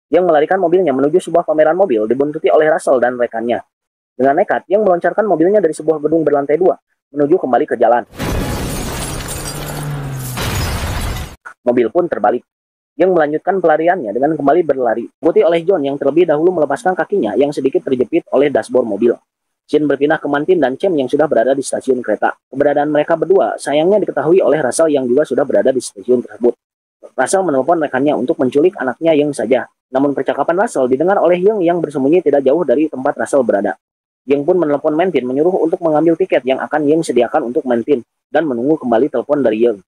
Yang melarikan mobilnya menuju sebuah pameran mobil dibuntuti oleh Russell dan rekannya. Dengan nekat, Yang meloncarkan mobilnya dari sebuah gedung berlantai 2, menuju kembali ke jalan. Mobil pun terbalik. Yang melanjutkan pelariannya dengan kembali berlari, diikuti oleh John yang terlebih dahulu melepaskan kakinya yang sedikit terjepit oleh dashboard mobil. Scene berpindah ke Mantin dan Cem yang sudah berada di stasiun kereta. Keberadaan mereka berdua sayangnya diketahui oleh Russell yang juga sudah berada di stasiun tersebut. Russell menelpon rekannya untuk menculik anaknya Yang saja. Namun percakapan Russell didengar oleh Yang bersembunyi tidak jauh dari tempat Russell berada. Yang pun menelpon Mantin menyuruh untuk mengambil tiket yang akan Yang sediakan untuk Mantin dan menunggu kembali telepon dari Yang.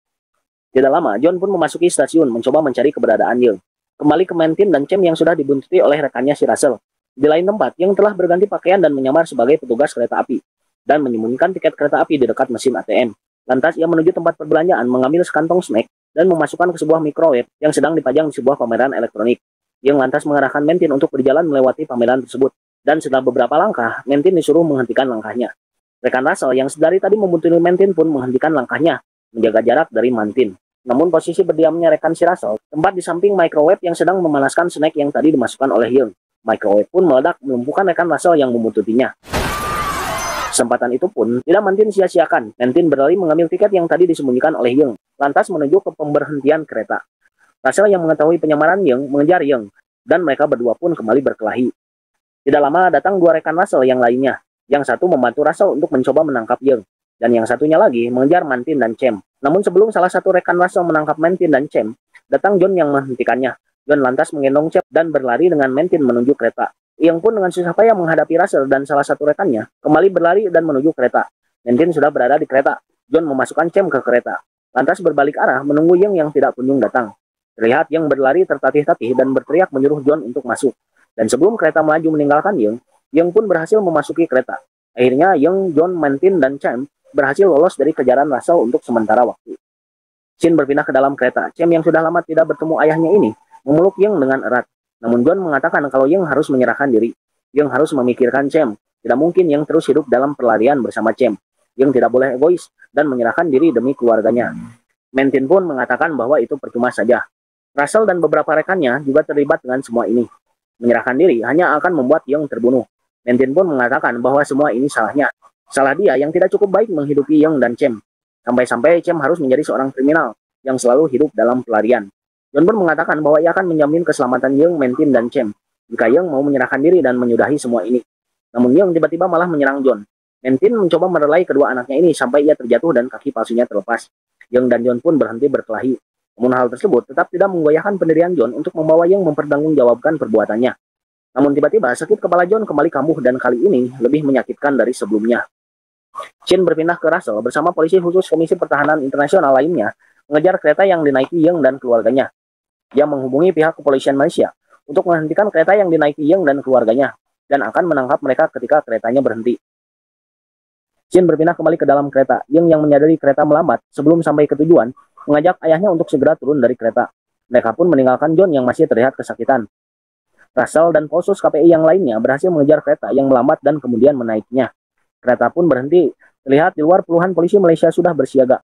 Tidak lama, John pun memasuki stasiun mencoba mencari keberadaan Yang. Kembali ke Mantin dan Cem yang sudah dibuntuti oleh rekannya si Russell. Di lain tempat, Yang telah berganti pakaian dan menyamar sebagai petugas kereta api dan menyembunyikan tiket kereta api di dekat mesin ATM. Lantas ia menuju tempat perbelanjaan, mengambil sekantong snack dan memasukkan ke sebuah microwave yang sedang dipajang di sebuah pameran elektronik. Yang lantas mengarahkan Mantin untuk berjalan melewati pameran tersebut. Dan setelah beberapa langkah, Mantin disuruh menghentikan langkahnya. Rekan Russell yang sedari tadi membuntuti Mantin pun menghentikan langkahnya, menjaga jarak dari Mantin. Namun posisi berdiamnya rekan si Russell tempat di samping microwave yang sedang memanaskan snack yang tadi dimasukkan oleh Yang. Microwave pun meledak melumpuhkan rekan Russell yang membuntutinya. Kesempatan itu pun tidak Mantin sia-siakan. Mantin berlari mengambil tiket yang tadi disembunyikan oleh Yang, lantas menuju ke pemberhentian kereta. Russell yang mengetahui penyamaran Yang mengejar Yang, dan mereka berdua pun kembali berkelahi. Tidak lama datang dua rekan Russell yang lainnya. Yang satu membantu Russell untuk mencoba menangkap Yang, dan yang satunya lagi mengejar Mantin dan Cem. Namun sebelum salah satu rekan Russell menangkap Mantin dan Cem, datang John yang menghentikannya. John lantas menggendong Cem dan berlari dengan Mantin menuju kereta. Yang pun dengan susah payah menghadapi Russell dan salah satu rekannya, kembali berlari dan menuju kereta. Mantin sudah berada di kereta. John memasukkan Cem ke kereta. Lantas berbalik arah menunggu yang tidak kunjung datang. Terlihat Yang berlari tertatih-tatih dan berteriak menyuruh John untuk masuk. Dan sebelum kereta melaju meninggalkan Yang pun berhasil memasuki kereta. Akhirnya Yang, John, Mantin, dan Cem berhasil lolos dari kejaran Russell untuk sementara waktu. Scene berpindah ke dalam kereta. Cem yang sudah lama tidak bertemu ayahnya ini memeluk Yang dengan erat. Namun John mengatakan kalau Yang harus menyerahkan diri. Yang harus memikirkan Cem. Tidak mungkin Yang terus hidup dalam pelarian bersama Cem. Yang tidak boleh egois dan menyerahkan diri demi keluarganya. Mantin pun mengatakan bahwa itu percuma saja. Russell dan beberapa rekannya juga terlibat dengan semua ini. Menyerahkan diri hanya akan membuat Yang terbunuh. Mantin pun mengatakan bahwa semua ini salahnya. Salah dia yang tidak cukup baik menghidupi Yang dan Cem. Sampai-sampai Cem harus menjadi seorang kriminal yang selalu hidup dalam pelarian. John pun mengatakan bahwa ia akan menjamin keselamatan Yang, Mantin, dan Cem jika Yang mau menyerahkan diri dan menyudahi semua ini. Namun Yang tiba-tiba malah menyerang John. Mantin mencoba merelai kedua anaknya ini sampai ia terjatuh dan kaki palsunya terlepas. Yang dan John pun berhenti berkelahi. Namun hal tersebut tetap tidak menggoyahkan pendirian John untuk membawa Yang mempertanggungjawabkan perbuatannya. Namun tiba-tiba sakit kepala John kembali kambuh dan kali ini lebih menyakitkan dari sebelumnya. Scene berpindah ke Russell bersama polisi khusus Komisi Pertahanan Internasional lainnya mengejar kereta yang dinaiki Yang dan keluarganya. Dia menghubungi pihak kepolisian Malaysia untuk menghentikan kereta yang dinaiki Yang dan keluarganya dan akan menangkap mereka ketika keretanya berhenti. Scene berpindah kembali ke dalam kereta. Yang menyadari kereta melambat sebelum sampai ke tujuan mengajak ayahnya untuk segera turun dari kereta. Mereka pun meninggalkan John yang masih terlihat kesakitan. Russell dan Polsus KPI yang lainnya berhasil mengejar kereta yang melambat dan kemudian menaikinya. Kereta pun berhenti. Terlihat di luar puluhan polisi Malaysia sudah bersiaga.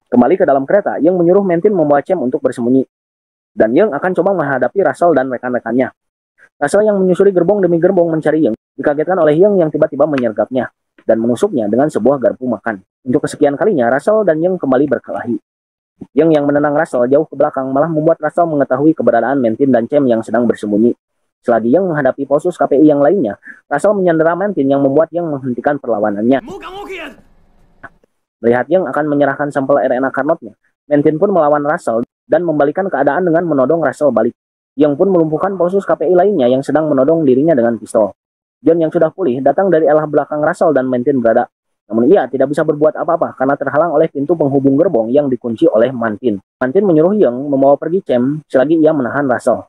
Kembali ke dalam kereta, Yang menyuruh Mantin membawa Cem untuk bersembunyi. Dan Yang akan coba menghadapi Russell dan rekan-rekannya. Russell yang menyusuri gerbong demi gerbong mencari Yang, dikagetkan oleh Yang tiba-tiba menyergapnya dan menusuknya dengan sebuah garpu makan. Untuk kesekian kalinya, Russell dan Yang kembali berkelahi. Yang menenang Russell jauh ke belakang malah membuat Russell mengetahui keberadaan Mantin dan Cem yang sedang bersembunyi. Selagi Yang menghadapi Polsus KPI yang lainnya, Russell menyandera Mantin yang membuat Yang menghentikan perlawanannya. Melihat Yang akan menyerahkan sampel RNA karnotnya, Mantin pun melawan Russell dan membalikan keadaan dengan menodong Russell balik. Yang pun melumpuhkan Polsus KPI lainnya yang sedang menodong dirinya dengan pistol. John yang sudah pulih datang dari arah belakang Russell dan Mantin berada. Namun ia tidak bisa berbuat apa-apa karena terhalang oleh pintu penghubung gerbong yang dikunci oleh Mantin. Mantin menyuruh Yang membawa pergi Cem selagi ia menahan Russell.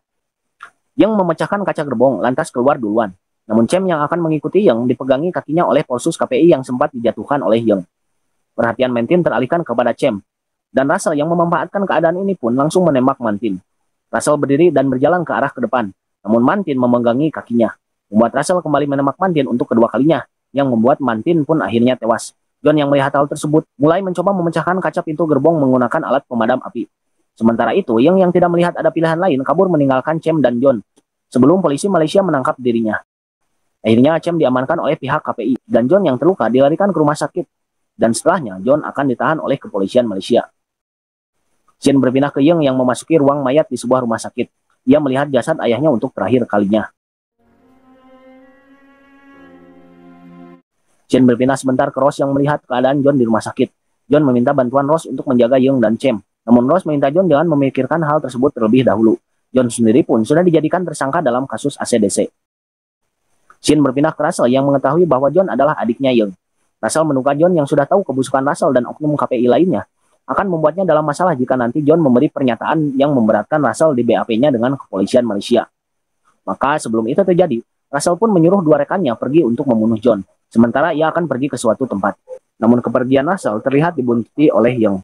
Yang memecahkan kaca gerbong lantas keluar duluan. Namun Cem yang akan mengikuti Yang dipegangi kakinya oleh Polsus KPI yang sempat dijatuhkan oleh Yang. Perhatian Mantin teralihkan kepada Cem. Dan Russell yang memanfaatkan keadaan ini pun langsung menembak Mantin. Russell berdiri dan berjalan ke arah ke depan. Namun Mantin memegangi kakinya. Membuat Russell kembali menembak Mantin untuk kedua kalinya. Yang membuat Mantin pun akhirnya tewas. John yang melihat hal tersebut mulai mencoba memecahkan kaca pintu gerbong menggunakan alat pemadam api. Sementara itu, yang tidak melihat ada pilihan lain kabur meninggalkan Cem dan John sebelum polisi Malaysia menangkap dirinya. Akhirnya Cem diamankan oleh pihak KPI dan John yang terluka dilarikan ke rumah sakit. Dan setelahnya John akan ditahan oleh kepolisian Malaysia. Scene berpindah ke Yang memasuki ruang mayat di sebuah rumah sakit. Ia melihat jasad ayahnya untuk terakhir kalinya. Scene berpindah sebentar ke Ross yang melihat keadaan John di rumah sakit. John meminta bantuan Ross untuk menjaga Yang dan Cem. Namun Ross meminta John jangan memikirkan hal tersebut terlebih dahulu. John sendiri pun sudah dijadikan tersangka dalam kasus ACDC. Scene berpindah ke Russell yang mengetahui bahwa John adalah adiknya Yang. Russell menduga John yang sudah tahu kebusukan Russell dan oknum KPI lainnya akan membuatnya dalam masalah jika nanti John memberi pernyataan yang memberatkan Russell di BAP-nya dengan kepolisian Malaysia. Maka sebelum itu terjadi, Russell pun menyuruh dua rekannya pergi untuk membunuh John, sementara ia akan pergi ke suatu tempat. Namun kepergian Russell terlihat dibuntuti oleh Yang.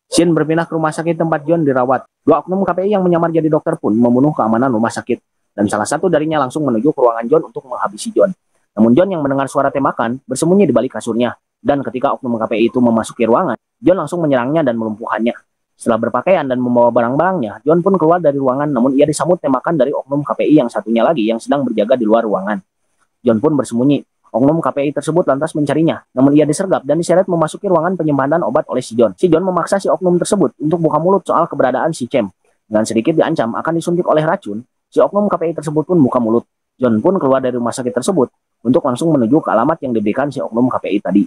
Scene berpindah ke rumah sakit tempat John dirawat. Dua oknum KPI yang menyamar jadi dokter pun membunuh keamanan rumah sakit, dan salah satu darinya langsung menuju ke ruangan John untuk menghabisi John. Namun John yang mendengar suara tembakan bersembunyi di balik kasurnya, dan ketika oknum KPI itu memasuki ruangan, John langsung menyerangnya dan melumpuhkannya. Setelah berpakaian dan membawa barang-barangnya, John pun keluar dari ruangan, namun ia disambut tembakan dari oknum KPI yang satunya lagi yang sedang berjaga di luar ruangan. John pun bersembunyi. Oknum KPI tersebut lantas mencarinya, namun ia disergap dan diseret memasuki ruangan penyimpanan obat oleh si John. Si John memaksa si oknum tersebut untuk buka mulut soal keberadaan si Cem. Dengan sedikit diancam akan disuntik oleh racun, si oknum KPI tersebut pun buka mulut. John pun keluar dari rumah sakit tersebut untuk langsung menuju ke alamat yang diberikan si oknum KPI tadi.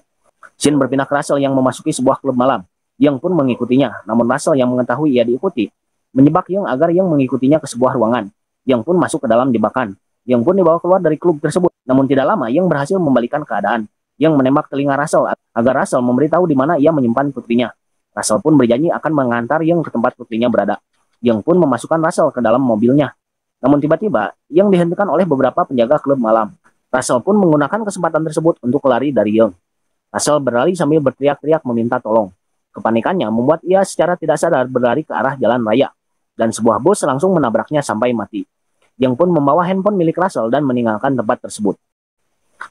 Scene berpindah ke Russell yang memasuki sebuah klub malam. Yang pun mengikutinya, namun Russell yang mengetahui ia diikuti, menjebak Yang agar Yang mengikutinya ke sebuah ruangan. Yang pun masuk ke dalam jebakan. Yang pun dibawa keluar dari klub tersebut. Namun tidak lama, Yang berhasil membalikan keadaan. Yang menembak telinga Russell agar Russell memberitahu di mana ia menyimpan putrinya. Russell pun berjanji akan mengantar Yang ke tempat putrinya berada. Yang pun memasukkan Russell ke dalam mobilnya. Namun tiba-tiba, Yang dihentikan oleh beberapa penjaga klub malam. Russell pun menggunakan kesempatan tersebut untuk lari dari Yang. Russell berlari sambil berteriak-teriak meminta tolong. Kepanikannya membuat ia secara tidak sadar berlari ke arah jalan raya. Dan sebuah bus langsung menabraknya sampai mati. Yang pun membawa handphone milik Russell dan meninggalkan tempat tersebut.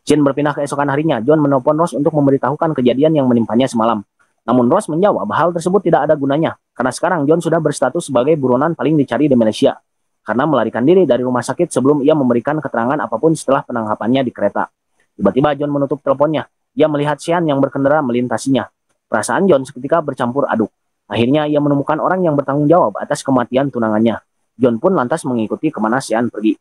Scene berpindah ke esokan harinya, John menelpon Ross untuk memberitahukan kejadian yang menimpanya semalam. Namun Ross menjawab hal tersebut tidak ada gunanya, karena sekarang John sudah berstatus sebagai buronan paling dicari di Malaysia, karena melarikan diri dari rumah sakit sebelum ia memberikan keterangan apapun setelah penangkapannya di kereta. Tiba-tiba John menutup teleponnya. Ia melihat Sean yang berkendara melintasinya. Perasaan John seketika bercampur aduk. Akhirnya ia menemukan orang yang bertanggung jawab atas kematian tunangannya. John pun lantas mengikuti kemana Sean pergi.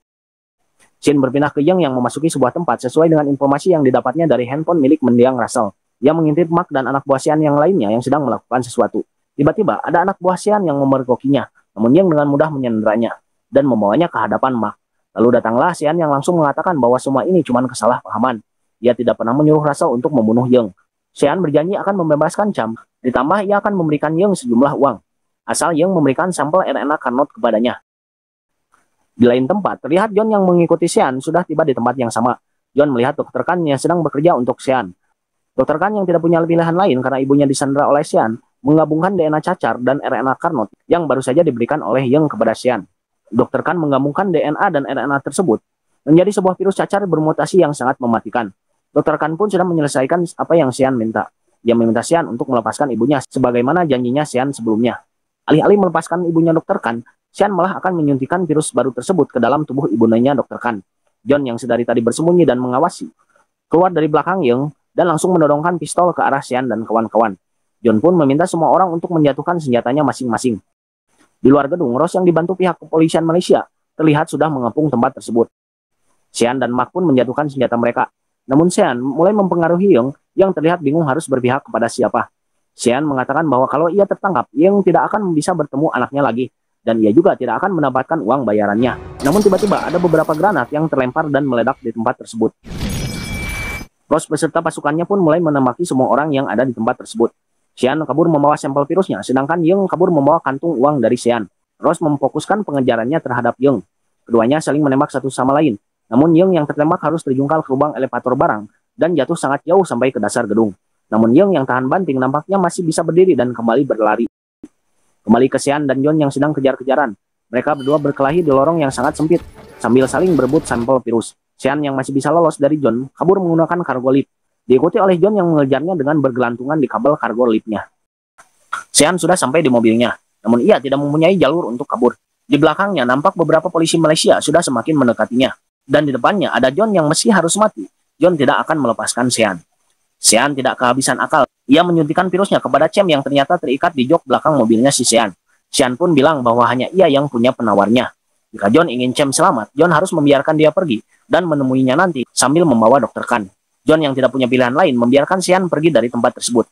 Scene berpindah ke Yang memasuki sebuah tempat sesuai dengan informasi yang didapatnya dari handphone milik mendiang Russell. Ia mengintip Mark dan anak buah Sean yang lainnya yang sedang melakukan sesuatu. Tiba-tiba ada anak buah Sean yang memergokinya, namun Yang dengan mudah menyanderanya dan membawanya ke hadapan Mark. Lalu datanglah Sean yang langsung mengatakan bahwa semua ini cuma kesalahpahaman. Ia tidak pernah menyuruh Russell untuk membunuh Yang. Sean berjanji akan membebaskan Cham, ditambah ia akan memberikan Yang sejumlah uang, asal Yang memberikan sampel RNA Carnot kepadanya. Di lain tempat, terlihat John yang mengikuti Sean sudah tiba di tempat yang sama. John melihat Dr. Khan yang sedang bekerja untuk Sean. Dr. Khan yang tidak punya pilihan lain karena ibunya disandera oleh Sean, menggabungkan DNA cacar dan RNA Carnot yang baru saja diberikan oleh Yang kepada Sean. Dr. Khan menggabungkan DNA dan RNA tersebut menjadi sebuah virus cacar bermutasi yang sangat mematikan. Dr. Khan pun sudah menyelesaikan apa yang Sean minta. Dia meminta Sean untuk melepaskan ibunya sebagaimana janjinya Sean sebelumnya. Alih-alih melepaskan ibunya Dr. Khan, Sean malah akan menyuntikkan virus baru tersebut ke dalam tubuh ibundanya Dr. Khan. John yang sedari tadi bersembunyi dan mengawasi, keluar dari belakang Yang dan langsung menodongkan pistol ke arah Sean dan kawan-kawan. John pun meminta semua orang untuk menjatuhkan senjatanya masing-masing. Di luar gedung, Ross yang dibantu pihak kepolisian Malaysia terlihat sudah mengepung tempat tersebut. Sean dan Mark pun menjatuhkan senjata mereka. Namun Sean mulai mempengaruhi yang terlihat bingung harus berpihak kepada siapa. Sean mengatakan bahwa kalau ia tertangkap, Yang tidak akan bisa bertemu anaknya lagi. Dan ia juga tidak akan mendapatkan uang bayarannya. Namun tiba-tiba ada beberapa granat yang terlempar dan meledak di tempat tersebut. Ross beserta pasukannya pun mulai menembaki semua orang yang ada di tempat tersebut. Sean kabur membawa sampel virusnya, sedangkan Yang kabur membawa kantung uang dari Sean. Ross memfokuskan pengejarannya terhadap Yang. Keduanya saling menembak satu sama lain. Namun yang tertembak harus terjungkal ke lubang elevator barang dan jatuh sangat jauh sampai ke dasar gedung. Namun yang tahan banting nampaknya masih bisa berdiri dan kembali berlari. Kembali ke Sean dan John yang sedang kejar-kejaran. Mereka berdua berkelahi di lorong yang sangat sempit, sambil saling berebut sampel virus. Sean yang masih bisa lolos dari John, kabur menggunakan cargo lift. Diikuti oleh John yang mengejarnya dengan bergelantungan di kabel cargo liftnya. Sean sudah sampai di mobilnya. namun ia tidak mempunyai jalur untuk kabur. Di belakangnya nampak beberapa polisi Malaysia sudah semakin mendekatinya, dan di depannya ada John yang meski harus mati. John tidak akan melepaskan Sean. Sean tidak kehabisan akal. Ia menyuntikkan virusnya kepada Cem yang ternyata terikat di jok belakang mobilnya si Sean. Sean pun bilang bahwa hanya ia yang punya penawarnya. Jika John ingin Cem selamat, John harus membiarkan dia pergi dan menemuinya nanti sambil membawa Dr. Khan. John yang tidak punya pilihan lain membiarkan Sean pergi dari tempat tersebut.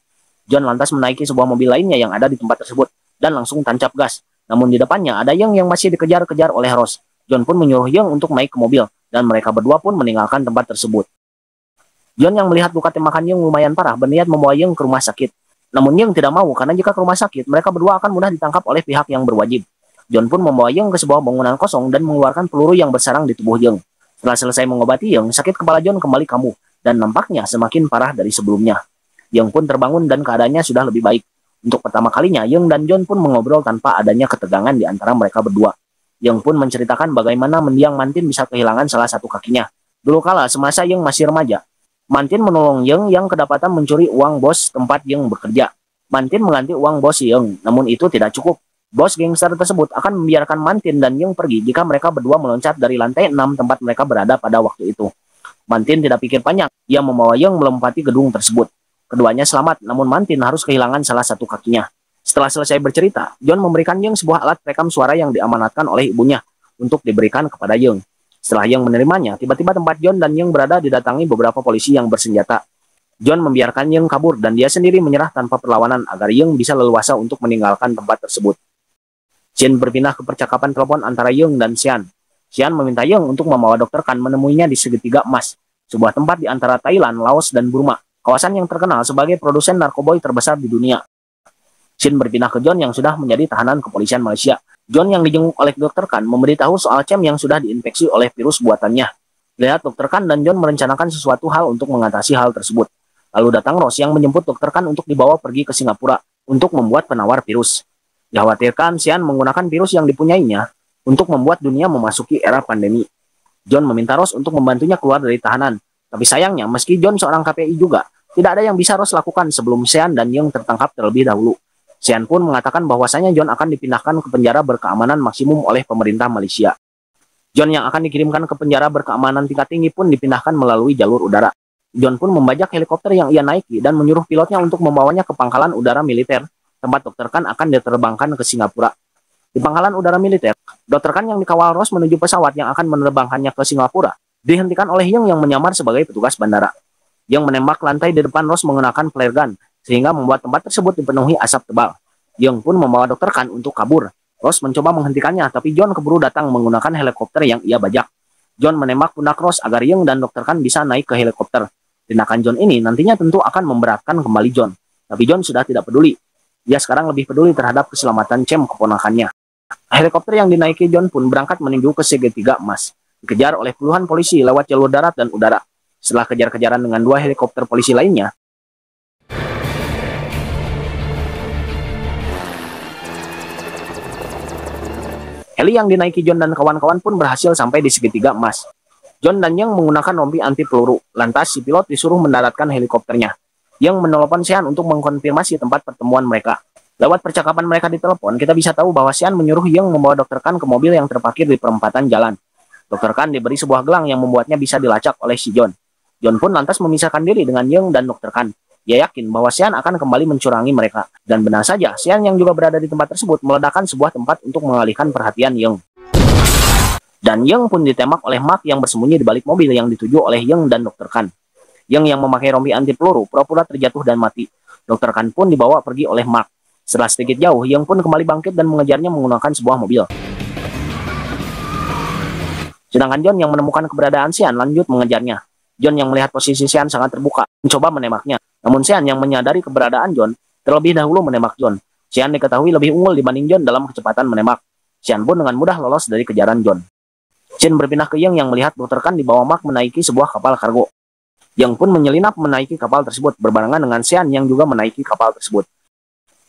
John lantas menaiki sebuah mobil lainnya yang ada di tempat tersebut dan langsung tancap gas. Namun di depannya ada Yang yang masih dikejar-kejar oleh Ross. John pun menyuruh Yang untuk naik ke mobil dan mereka berdua pun meninggalkan tempat tersebut. John yang melihat luka tembakan Yang lumayan parah berniat membawa Yang ke rumah sakit. Namun Yang tidak mau karena jika ke rumah sakit mereka berdua akan mudah ditangkap oleh pihak yang berwajib. John pun membawa Yang ke sebuah bangunan kosong dan mengeluarkan peluru yang bersarang di tubuh Yang. Setelah selesai mengobati Yang, sakit kepala John kembali kambuh dan nampaknya semakin parah dari sebelumnya. Yang pun terbangun dan keadaannya sudah lebih baik. Untuk pertama kalinya, Yang dan John pun mengobrol tanpa adanya ketegangan di antara mereka berdua. Yang pun menceritakan bagaimana mendiang Mantin bisa kehilangan salah satu kakinya. Dulu kala semasa Yang masih remaja, Mantin menolong Yang kedapatan mencuri uang bos tempat Yang bekerja. Mantin mengganti uang bos Yang, namun itu tidak cukup. Bos gangster tersebut akan membiarkan Mantin dan Yang pergi jika mereka berdua meloncat dari lantai 6 tempat mereka berada pada waktu itu. Mantin tidak pikir panjang, ia membawa Yang melompati gedung tersebut. Keduanya selamat, namun Mantin harus kehilangan salah satu kakinya. Setelah selesai bercerita, John memberikan Yang sebuah alat perekam suara yang diamanatkan oleh ibunya untuk diberikan kepada Yang. Setelah Yang menerimanya, tiba-tiba tempat John dan Yang berada didatangi beberapa polisi yang bersenjata. John membiarkan Yang kabur dan dia sendiri menyerah tanpa perlawanan agar Yang bisa leluasa untuk meninggalkan tempat tersebut. Scene berpindah ke percakapan telepon antara Yang dan Sean. Sean meminta Yang untuk membawa Dr. Khan menemuinya di Segitiga Emas, sebuah tempat di antara Thailand, Laos, dan Burma, kawasan yang terkenal sebagai produsen narkoboy terbesar di dunia. Scene berpindah ke John yang sudah menjadi tahanan kepolisian Malaysia. John yang dijenguk oleh Dr. Khan memberitahu soal Cem yang sudah diinfeksi oleh virus buatannya. Lihat Dr. Khan dan John merencanakan sesuatu hal untuk mengatasi hal tersebut. Lalu datang Ross yang menjemput Dr. Khan untuk dibawa pergi ke Singapura untuk membuat penawar virus. Dikhawatirkan Sean menggunakan virus yang dipunyainya untuk membuat dunia memasuki era pandemi. John meminta Ross untuk membantunya keluar dari tahanan. Tapi sayangnya, meski John seorang KPI juga, tidak ada yang bisa Ross lakukan sebelum Sean dan Yang tertangkap terlebih dahulu. Sean pun mengatakan bahwasanya John akan dipindahkan ke penjara berkeamanan maksimum oleh pemerintah Malaysia. John yang akan dikirimkan ke penjara berkeamanan tingkat tinggi pun dipindahkan melalui jalur udara. John pun membajak helikopter yang ia naiki dan menyuruh pilotnya untuk membawanya ke pangkalan udara militer, tempat Dr. Khan akan diterbangkan ke Singapura. Di pangkalan udara militer, Dr. Khan yang dikawal Ross menuju pesawat yang akan menerbangkannya ke Singapura, dihentikan oleh Yang menyamar sebagai petugas bandara. Yang menembak lantai di depan Ross menggunakan flare gun, sehingga membuat tempat tersebut dipenuhi asap tebal. Yang pun membawa Dr. Khan untuk kabur. Ross mencoba menghentikannya, tapi John keburu datang menggunakan helikopter yang ia bajak. John menembak pundak Ross agar Yang dan Dr. Khan bisa naik ke helikopter. Tindakan John ini nantinya tentu akan memberatkan kembali John. Tapi John sudah tidak peduli. Dia sekarang lebih peduli terhadap keselamatan Cem keponakannya. Helikopter yang dinaiki John pun berangkat menuju ke Segitiga Emas. Dikejar oleh puluhan polisi lewat jalur darat dan udara. Setelah kejar-kejaran dengan 2 helikopter polisi lainnya, heli yang dinaiki John dan kawan-kawan pun berhasil sampai di Segitiga Emas. John dan Yang menggunakan rompi anti peluru. Lantas si pilot disuruh mendaratkan helikopternya. Yang menelepon Sean untuk mengkonfirmasi tempat pertemuan mereka. Lewat percakapan mereka di telepon, kita bisa tahu bahwa Sean menyuruh Yang membawa Dr. Khan ke mobil yang terparkir di perempatan jalan. Dr. Khan diberi sebuah gelang yang membuatnya bisa dilacak oleh si John. John pun lantas memisahkan diri dengan Yang dan Dr. Khan. Dia yakin bahwa Sean akan kembali mencurangi mereka. Dan benar saja, Sean yang juga berada di tempat tersebut meledakkan sebuah tempat untuk mengalihkan perhatian Yang. Dan Yang pun ditembak oleh Mark yang bersembunyi di balik mobil yang dituju oleh Yang dan Dr. Khan. Yang memakai rompi anti peluru pura-pura terjatuh dan mati. Dr. Khan pun dibawa pergi oleh Mark. Setelah sedikit jauh, Yang pun kembali bangkit dan mengejarnya menggunakan sebuah mobil. Sedangkan John yang menemukan keberadaan Sean lanjut mengejarnya. John yang melihat posisi Sean sangat terbuka, mencoba menembaknya. Namun Sean yang menyadari keberadaan John, terlebih dahulu menembak John. Sean diketahui lebih unggul dibanding John dalam kecepatan menembak. Sean pun dengan mudah lolos dari kejaran John. Scene berpindah ke Yang melihat Dr. Khan dibawa Mark menaiki sebuah kapal kargo. Yang pun menyelinap menaiki kapal tersebut berbarengan dengan Sean yang juga menaiki kapal tersebut.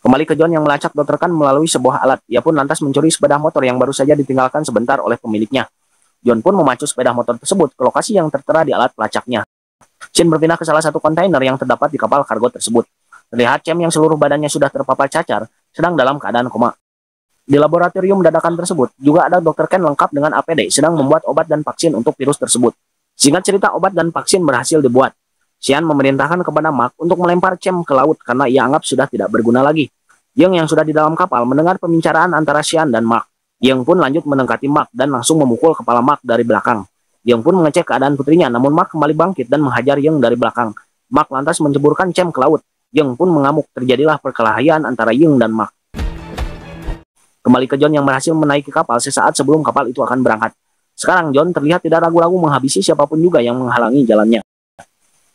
Kembali ke John yang melacak Dr. Khan melalui sebuah alat. Ia pun lantas mencuri sepeda motor yang baru saja ditinggalkan sebentar oleh pemiliknya. John pun memacu sepeda motor tersebut ke lokasi yang tertera di alat pelacaknya. Scene berpindah ke salah satu kontainer yang terdapat di kapal kargo tersebut. Terlihat Cem yang seluruh badannya sudah terpapar cacar sedang dalam keadaan koma. Di laboratorium dadakan tersebut, juga ada Dr. Ken lengkap dengan APD sedang membuat obat dan vaksin untuk virus tersebut. Singkat cerita, obat dan vaksin berhasil dibuat. Xian memerintahkan kepada Mark untuk melempar Cem ke laut karena ia anggap sudah tidak berguna lagi. Yang yang sudah di dalam kapal mendengar pembicaraan antara Xian dan Mark. Yang pun lanjut mendekati Mark dan langsung memukul kepala Mark dari belakang. Yang pun mengecek keadaan putrinya, namun Mark kembali bangkit dan menghajar Yang dari belakang. Mark lantas menceburkan Cem ke laut. Yang pun mengamuk, terjadilah perkelahian antara Yang dan Mark. Kembali ke John yang berhasil menaiki kapal sesaat sebelum kapal itu akan berangkat. Sekarang John terlihat tidak ragu-ragu menghabisi siapapun juga yang menghalangi jalannya.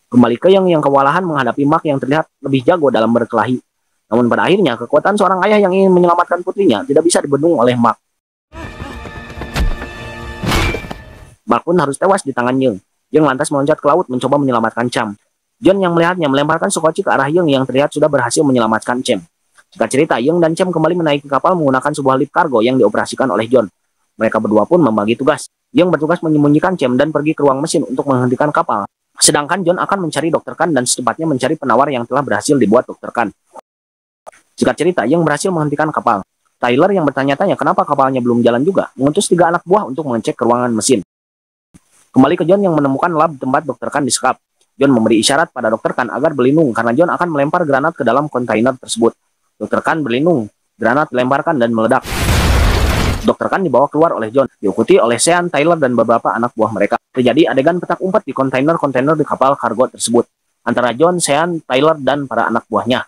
Kembali ke yang kewalahan menghadapi Mark yang terlihat lebih jago dalam berkelahi. Namun pada akhirnya, kekuatan seorang ayah yang ingin menyelamatkan putrinya tidak bisa dibendung oleh Mark. Mark pun harus tewas di tangan Yang. Yang lantas meloncat ke laut mencoba menyelamatkan Cem. John yang melihatnya melemparkan Sukoci ke arah yang terlihat sudah berhasil menyelamatkan Cem. Singkat cerita, Yang dan Cem kembali menaiki kapal menggunakan sebuah lift kargo yang dioperasikan oleh John. Mereka berdua pun membagi tugas. Yang bertugas menyembunyikan Cem dan pergi ke ruang mesin untuk menghentikan kapal. Sedangkan John akan mencari Dr. Khan dan secepatnya mencari penawar yang telah berhasil dibuat Dr. Khan. Singkat cerita, Yang berhasil menghentikan kapal. Tyler yang bertanya-tanya kenapa kapalnya belum jalan juga, mengutus 3 anak buah untuk mengecek ke ruangan mesin. Kembali ke John yang menemukan lab tempat Dr. Khan disekap. John memberi isyarat pada Dr. Khan agar berlindung karena John akan melempar granat ke dalam kontainer tersebut. Dr. Khan berlindung, granat dilemparkan dan meledak. Dr. Khan dibawa keluar oleh John, diikuti oleh Sean, Tyler, dan beberapa anak buah mereka. Terjadi adegan petak umpet di kontainer-kontainer di kapal kargo tersebut, antara John, Sean, Tyler, dan para anak buahnya.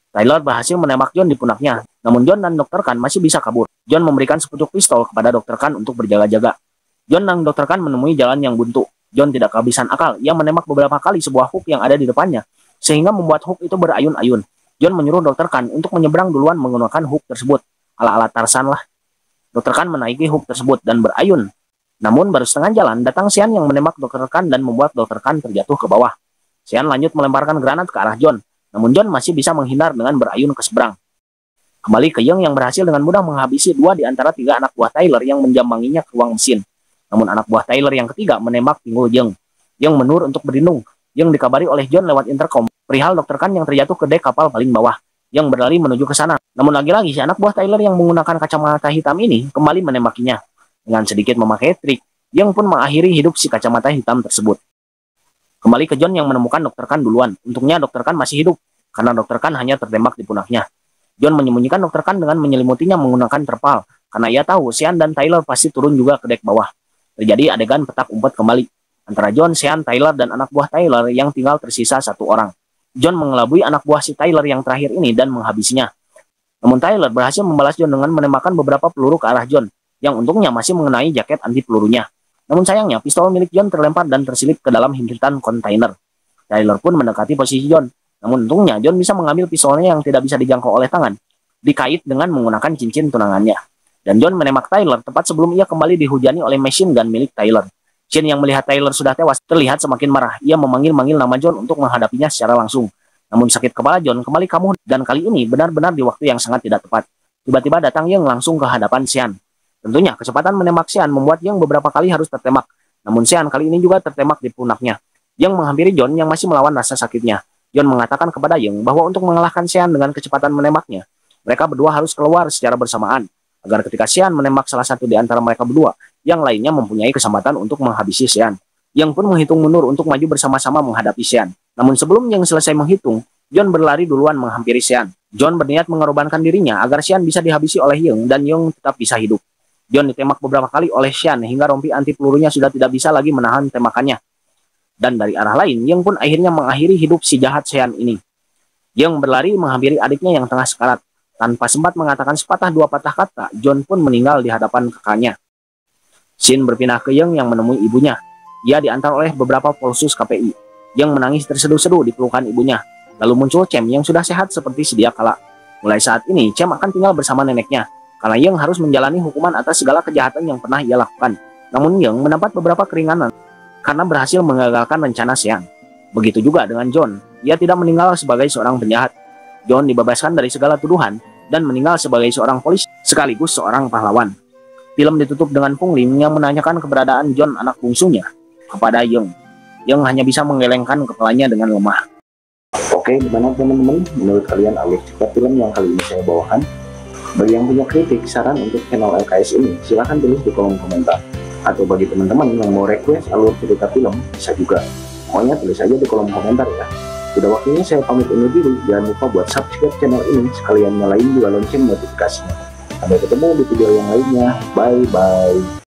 Tyler berhasil menembak John di punaknya, namun John dan Dr. Khan masih bisa kabur. John memberikan sepucuk pistol kepada Dr. Khan untuk berjaga-jaga. John dan Dr. Khan menemui jalan yang buntu. John tidak kehabisan akal, ia menembak beberapa kali sebuah hook yang ada di depannya, sehingga membuat hook itu berayun-ayun. John menyuruh Dr. Khan untuk menyeberang duluan menggunakan hook tersebut, ala-ala Tarzan lah. Dr. Khan menaiki hook tersebut dan berayun. Namun baru setengah jalan, datang Sean yang menembak Dr. Khan dan membuat Dr. Khan terjatuh ke bawah. Sean lanjut melemparkan granat ke arah John, namun John masih bisa menghindar dengan berayun ke seberang. Kembali ke yang berhasil dengan mudah menghabisi 2 di antara 3 anak buah Tyler yang menjambanginya ke ruang mesin. Namun anak buah Tyler yang ketiga menembak pinggul Yang. Yang menur untuk berlindung. Yang dikabari oleh John lewat intercom perihal Dr. Khan yang terjatuh ke dek kapal paling bawah. Yang berlari menuju ke sana. Namun lagi-lagi si anak buah Tyler yang menggunakan kacamata hitam ini kembali menemakinya. Dengan sedikit memakai trik, Yang pun mengakhiri hidup si kacamata hitam tersebut. Kembali ke John yang menemukan Dr. Khan duluan. Untungnya Dr. Khan masih hidup, karena Dr. Khan hanya tertembak di punaknya. John menyembunyikan Dr. Khan dengan menyelimutinya menggunakan terpal, karena ia tahu Sean dan Tyler pasti turun juga ke dek bawah. Terjadi adegan petak umpet kembali, antara John, Sean, Tyler, dan anak buah Tyler yang tinggal tersisa 1 orang. John mengelabui anak buah si Tyler yang terakhir ini dan menghabisinya. Namun Tyler berhasil membalas John dengan menembakkan beberapa peluru ke arah John, yang untungnya masih mengenai jaket anti pelurunya. Namun sayangnya, pistol milik John terlempar dan terselip ke dalam himpitan kontainer. Tyler pun mendekati posisi John. Namun untungnya, John bisa mengambil pistolnya yang tidak bisa dijangkau oleh tangan, dikait dengan menggunakan cincin tunangannya. Dan John menembak Tyler tepat sebelum ia kembali dihujani oleh machine gun milik Tyler. Shin yang melihat Tyler sudah tewas terlihat semakin marah. Ia memanggil-manggil nama John untuk menghadapinya secara langsung. Namun sakit kepala John kembali kambuh dan kali ini benar-benar di waktu yang sangat tidak tepat. Tiba-tiba datang Yang langsung ke hadapan Sean. Tentunya, kecepatan menembak Sean membuat Yang beberapa kali harus tertembak. Namun Sean kali ini juga tertembak di punaknya. Yang menghampiri John yang masih melawan rasa sakitnya. John mengatakan kepada Yang bahwa untuk mengalahkan Sean dengan kecepatan menembaknya, mereka berdua harus keluar secara bersamaan. Agar ketika Sean menembak salah satu di antara mereka berdua, yang lainnya mempunyai kesempatan untuk menghabisi Sean. Yang pun menghitung mundur untuk maju bersama-sama menghadapi Sean. Namun sebelum Yang selesai menghitung, John berlari duluan menghampiri Sean. John berniat mengorbankan dirinya agar Sean bisa dihabisi oleh Yang dan Yang tetap bisa hidup. John ditembak beberapa kali oleh Sean hingga rompi anti pelurunya sudah tidak bisa lagi menahan tembakannya. Dan dari arah lain, Yang pun akhirnya mengakhiri hidup si jahat Sean ini. Yang berlari menghampiri adiknya yang tengah sekarat. Tanpa sempat mengatakan sepatah dua patah kata, John pun meninggal di hadapan kakaknya. Shin berpindah ke Yang yang menemui ibunya. Ia diantar oleh beberapa polsus KPI. Yang menangis terseduh-seduh di pelukan ibunya. Lalu muncul Cem yang sudah sehat seperti sedia kala. Mulai saat ini, Cem akan tinggal bersama neneknya, karena Yang harus menjalani hukuman atas segala kejahatan yang pernah ia lakukan. Namun Yang mendapat beberapa keringanan karena berhasil mengagalkan rencana Sean. Begitu juga dengan John. Ia tidak meninggal sebagai seorang penjahat. John dibebaskan dari segala tuduhan dan meninggal sebagai seorang polisi sekaligus seorang pahlawan. Film ditutup dengan Pung Lim yang menanyakan keberadaan John anak bungsunya kepada Yang. Yang hanya bisa menggelengkan kepalanya dengan lemah. Oke, gimana teman-teman? Menurut kalian alur cerita film yang kali ini saya bawakan? Bagi yang punya kritik, saran untuk channel LKS ini, silahkan tulis di kolom komentar. Atau bagi teman-teman yang mau request alur cerita film, bisa juga. Pokoknya tulis aja di kolom komentar ya. Sudah waktunya saya pamit undur diri. Jangan lupa buat subscribe channel ini, sekalian nyalain juga lonceng notifikasinya. Sampai ketemu di video yang lainnya. Bye-bye.